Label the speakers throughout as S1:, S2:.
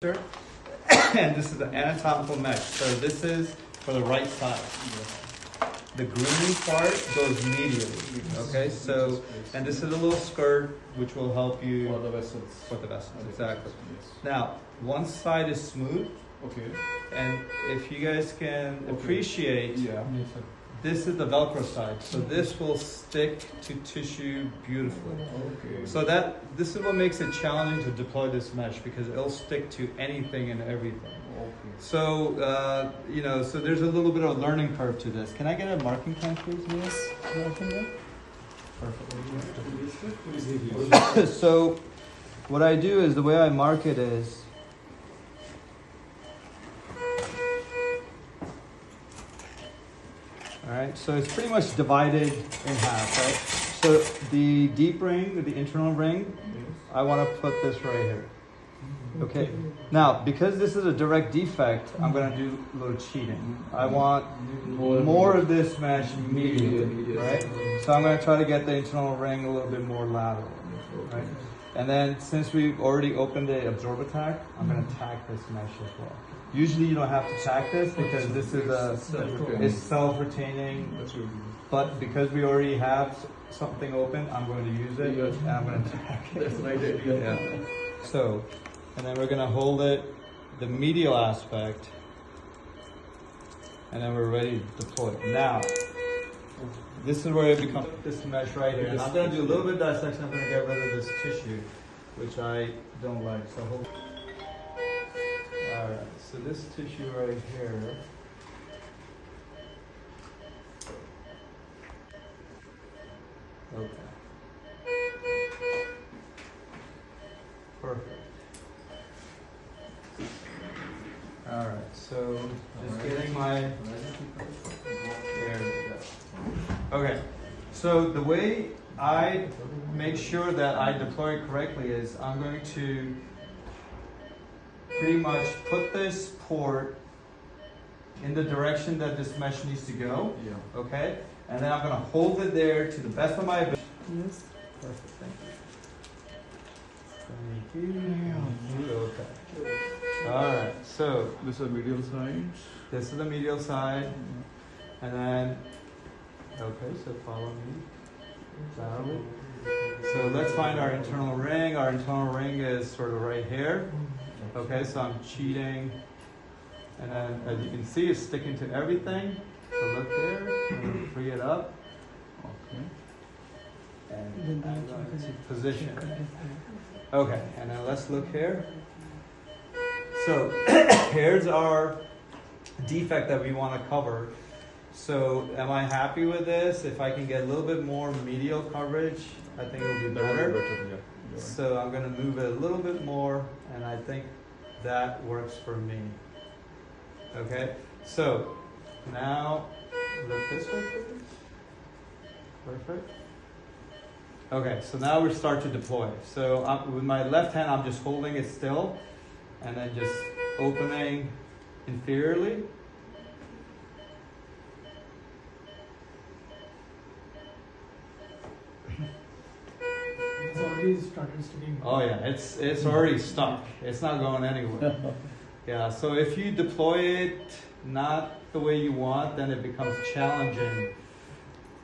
S1: And this is the anatomical mesh. So this is for the right side. The grooming part goes medially. Okay, so, and this is a little skirt which will help you
S2: for the vessels.
S1: For the vessels, exactly. Now, one side is smooth.
S2: Okay.
S1: And if you guys can appreciate, this is the Velcro side. So this will stick to tissue beautifully.
S2: Okay.
S1: So this is what makes it challenging to deploy this mesh, because it'll stick to anything and everything.
S2: Okay.
S1: So, so there's a little bit of a learning curve to this. Can I get a marking pen, please, Miss? Perfect. So what I do is, the way I mark it is, all right, so it's pretty much divided in half, right? So the deep ring, the internal ring, I want to put this right here. Okay. Now, because this is a direct defect, I'm going to do a little cheating. I want more of this mesh medially, right? So I'm going to try to get the internal ring a little bit more lateral, right? And then since we've already opened the absorber tack, I'm going to tack this mesh as well. Usually you don't have to tack this because this is it's self-retaining, but because we already have something open, I'm going to use it and I'm going to tack it.
S2: That's right idea.
S1: Yeah. So, and then we're going to hold it, the medial aspect, and then we're ready to deploy it. Now, this is where it becomes this mesh right here. And I'm going to do a little bit of dissection. I'm going to get rid of this tissue, which I don't like. So hold. All right, so this tissue right here, okay, perfect. All right, so just getting my, there we go. Okay, so the way I make sure that I deploy it correctly is I'm going to pretty much put this port in the direction that this mesh needs to go. Yeah. Okay? And then I'm going to hold it there to the best of my ability. Yes. Perfect. Thank you. Thank you. Okay. Alright, so
S2: this is the medial side.
S1: This is the medial side. And then, okay, so follow me. Laterally. So let's find our internal ring. Our internal ring is sort of right here. Okay, so I'm cheating, and then as you can see, it's sticking to everything. So look there, and free it up. Okay. And I'm going to position. Okay, and now let's look here. So here's our defect that we want to cover. So am I happy with this? If I can get a little bit more medial coverage, I think it'll be better. So I'm going to move it a little bit more, and I think that works for me. Okay, so now look this way, please. Perfect. Okay, so now we start to deploy. So with my left hand, I'm just holding it still, and then just opening inferiorly.
S3: Started sticking.
S1: Oh yeah, it's already stuck. It's not going anywhere. Yeah, so if you deploy it not the way you want, then it becomes challenging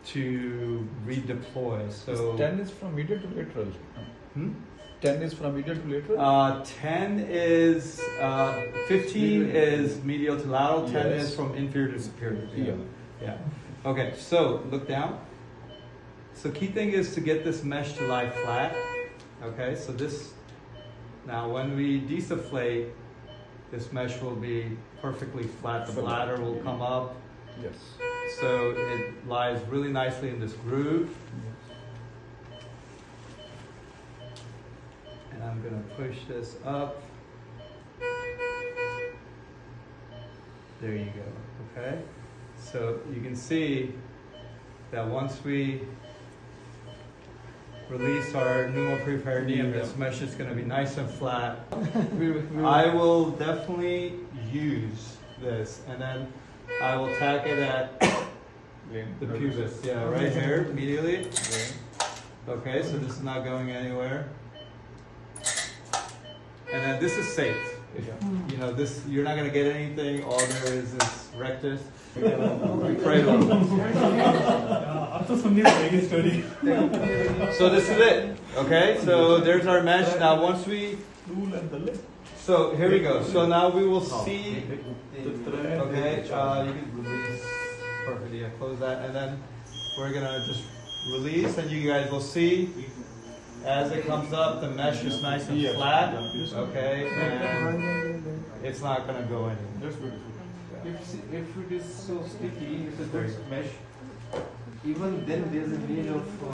S1: to redeploy. So
S2: 10 is from medial to lateral. 10 is from medial to lateral.
S1: 10 is 15 is medial to lateral. 10 is from inferior to superior. Yeah. Okay, so look down. So key thing is to get this mesh to lie flat. Okay, so now when we desufflate, this mesh will be perfectly flat. The bladder will come up.
S2: Yes.
S1: So it lies really nicely in this groove. Yes. And I'm going to push this up. There you go. Okay, so you can see that once we release our pneumopericardium, this mesh is going to be nice and flat. I will definitely use this, and then I will tack it at the pubis. Yeah, right here, immediately. Okay, so this is not going anywhere. And then this is safe. If, you know, this, you're not going to get anything. All there is rectus. Pray to him. So this is it. Okay, so there's our mesh. Now once we, so here we go. So now we will see. Okay, you can release. Perfect. Yeah, close that, and then we're gonna just release, and you guys will see as it comes up, the mesh is nice and flat. Okay, and it's not gonna go anywhere.
S3: That's beautiful. If it is so sticky, if it's a mesh, even then there's a need of